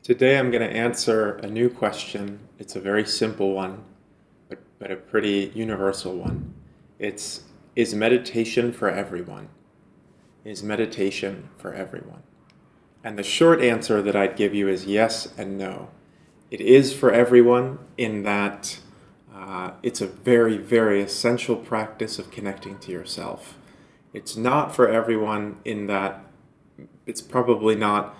Today I'm going to answer a new question. It's a very simple one, but a pretty universal one. It's, is meditation for everyone? Is meditation for everyone? And the short answer that I'd give you is yes and no. It is for everyone in that it's a very, very essential practice of connecting to yourself. It's not for everyone in that it's probably not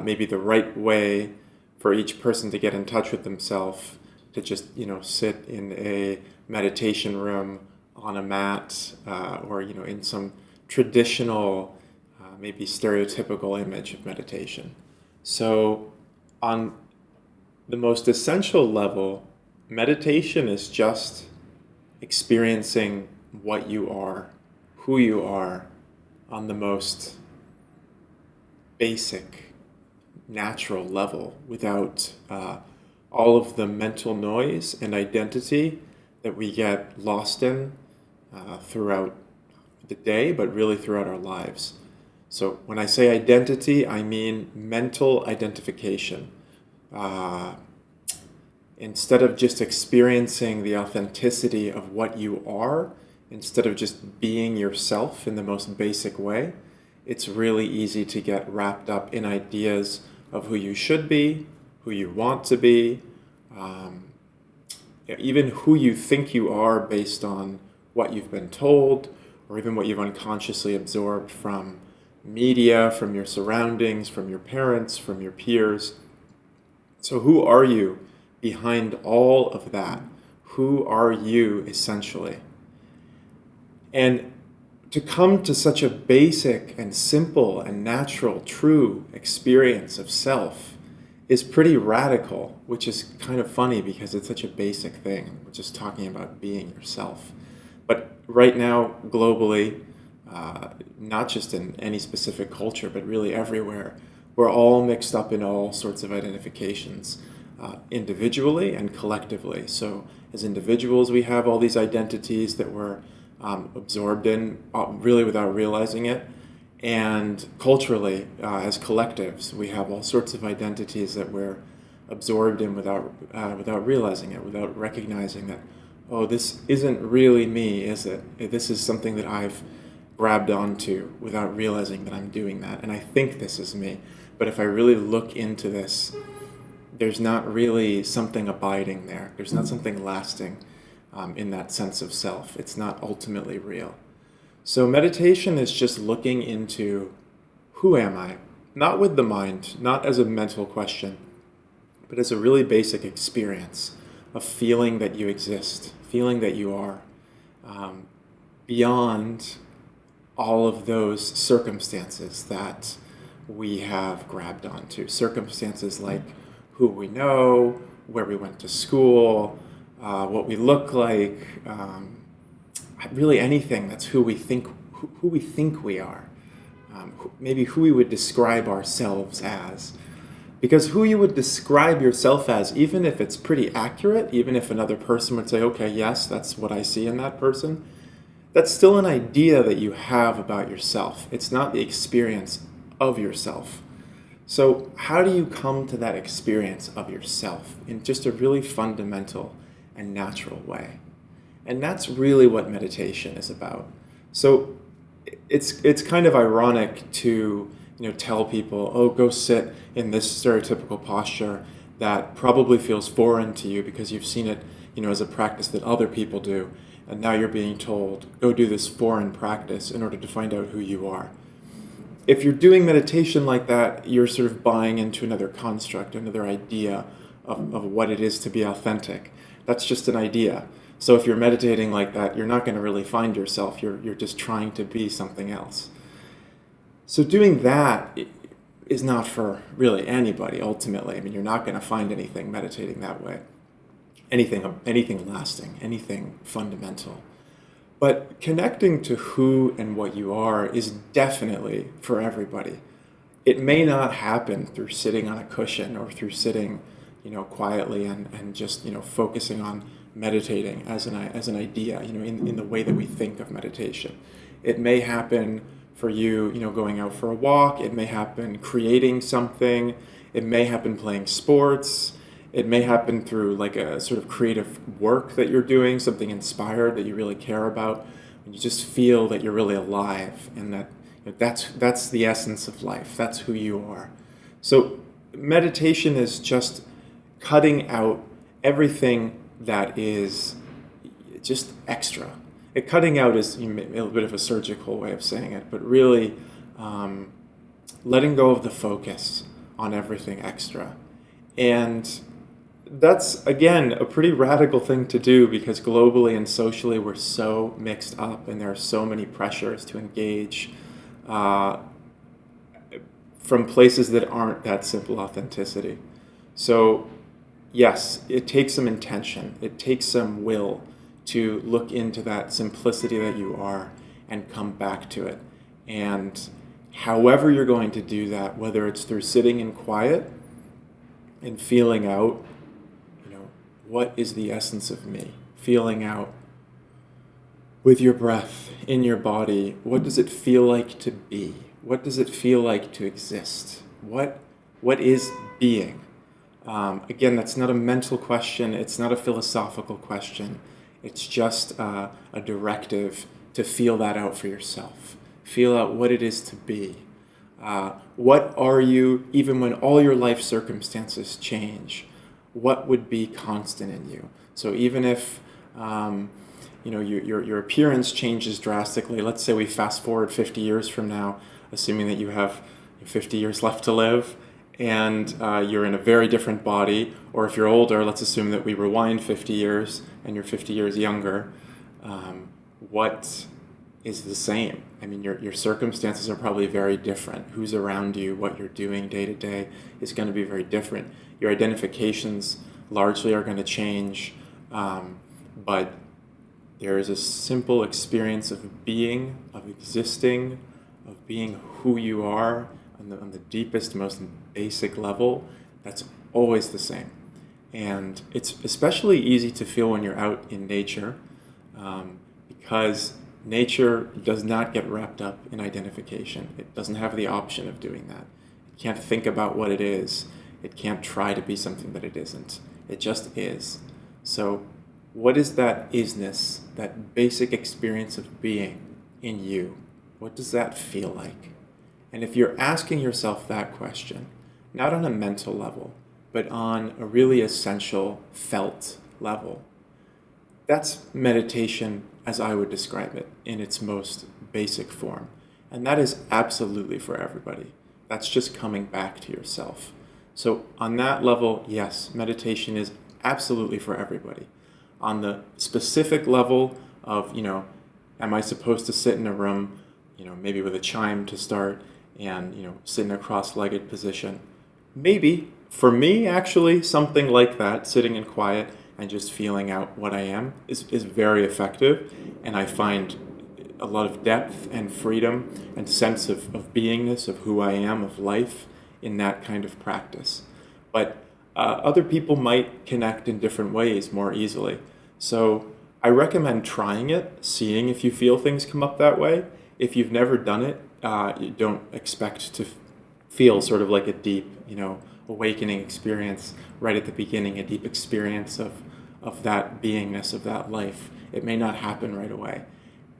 maybe the right way for each person to get in touch with themselves, to just sit in a meditation room on a mat, or in some traditional, maybe stereotypical image of meditation. So on the most essential level, meditation is just experiencing what you are, who you are, on the most basic, natural level, without all of the mental noise and identity that we get lost in throughout the day, but really throughout our lives. So when I say identity, I mean mental identification. Uh, Instead of just experiencing the authenticity of what you are, instead of just being yourself in the most basic way, it's really easy to get wrapped up in ideas of who you should be, who you want to be, um, even who you think you are based on what you've been told, or even what you've unconsciously absorbed from media, from your surroundings, from your parents, from your peers. So, who are you behind all of that? Who are you essentially? And to come to such a basic and simple and natural, true experience of self is pretty radical, which is kind of funny because it's such a basic thing. We're just talking about being yourself. But right now, globally, not just in any specific culture, but really everywhere, we're all mixed up in all sorts of identifications, individually and collectively. So, as individuals, we have all these identities that we're absorbed in, really without realizing it. And culturally, as collectives, we have all sorts of identities that we're absorbed in without realizing it, without recognizing that, oh, this isn't really me, is it? This is something that I've grabbed onto without realizing that I'm doing that. And I think this is me. But if I really look into this, there's not really something abiding there. There's not something lasting in that sense of self. It's not ultimately real. So meditation is just looking into, who am I? Not with the mind, not as a mental question, but as a really basic experience of feeling that you exist, feeling that you are, beyond all of those circumstances that we have grabbed onto. Circumstances like who we know, where we went to school, what we look like, really anything that's who we think we are, maybe who we would describe ourselves as. Because who you would describe yourself as, even if it's pretty accurate, even if another person would say, okay, yes, that's what I see in that person, that's still an idea that you have about yourself. It's not the experience of yourself. So how do you come to that experience of yourself in just a really fundamental and natural way? And that's really what meditation is about. So it's kind of ironic to tell people, oh, go sit in this stereotypical posture that probably feels foreign to you because you've seen it as a practice that other people do, and now you're being told, go do this foreign practice in order to find out who you are. If you're doing meditation like that, you're sort of buying into another construct, another idea of what it is to be authentic. That's just an idea. So if you're meditating like that, you're not going to really find yourself. You're just trying to be something else. So doing that is not for really anybody, ultimately. I mean, you're not going to find anything meditating that way. Anything lasting, anything fundamental. But connecting to who and what you are is definitely for everybody. It may not happen through sitting on a cushion or through sitting, quietly and just, focusing on meditating as an idea, in the way that we think of meditation. It may happen for you, going out for a walk. It may happen creating something. It may happen playing sports. It may happen through like a sort of creative work that you're doing, something inspired that you really care about. And you just feel that you're really alive, and that that's the essence of life. That's who you are. So meditation is just cutting out everything that is just extra. Cutting out is a little bit of a surgical way of saying it, but really letting go of the focus on everything extra. And that's, again, a pretty radical thing to do, because globally and socially we're so mixed up, and there are so many pressures to engage from places that aren't that simple authenticity. So yes, it takes some intention. It takes some will to look into that simplicity that you are and come back to it. And however you're going to do that, whether it's through sitting in quiet and feeling out, what is the essence of me? Feeling out with your breath in your body, what does it feel like to be? What does it feel like to exist? What is being? Again, that's not a mental question. It's not a philosophical question. It's just a directive to feel that out for yourself. Feel out what it is to be. What are you, even when all your life circumstances change? What would be constant in you? So even if your appearance changes drastically, let's say we fast forward 50 years from now, assuming that you have 50 years left to live, and you're in a very different body, or if you're older, let's assume that we rewind 50 years and you're 50 years younger, what is the same? I mean, your circumstances are probably very different. Who's around you, what you're doing day to day is going to be very different. Your identifications largely are going to change, but there is a simple experience of being, of existing, of being who you are on the deepest, most basic level. That's always the same. And it's especially easy to feel when you're out in nature, because nature does not get wrapped up in identification. It doesn't have the option of doing that. It can't think about what it is. It can't try to be something that it isn't. It just is. So what is that isness, that basic experience of being in you? What does that feel like? And if you're asking yourself that question, not on a mental level, but on a really essential felt level, that's meditation as I would describe it in its most basic form. And that is absolutely for everybody. That's just coming back to yourself. So on that level, yes, meditation is absolutely for everybody. On the specific level of, am I supposed to sit in a room, maybe with a chime to start and, sit in a cross-legged position? Maybe. For me, actually, something like that, sitting in quiet and just feeling out what I am, is very effective. And I find a lot of depth and freedom and sense of beingness, of who I am, of life, in that kind of practice. But other people might connect in different ways more easily. So I recommend trying it, seeing if you feel things come up that way. If you've never done it, you don't expect to feel sort of like a deep, awakening experience right at the beginning, a deep experience of that beingness, of that life. It may not happen right away.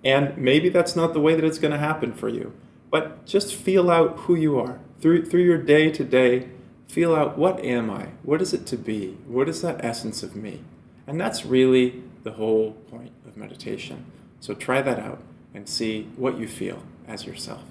And maybe that's not the way that it's going to happen for you. But just feel out who you are. Through your day to day, feel out, what am I? What is it to be? What is that essence of me? And that's really the whole point of meditation. So try that out and see what you feel as yourself.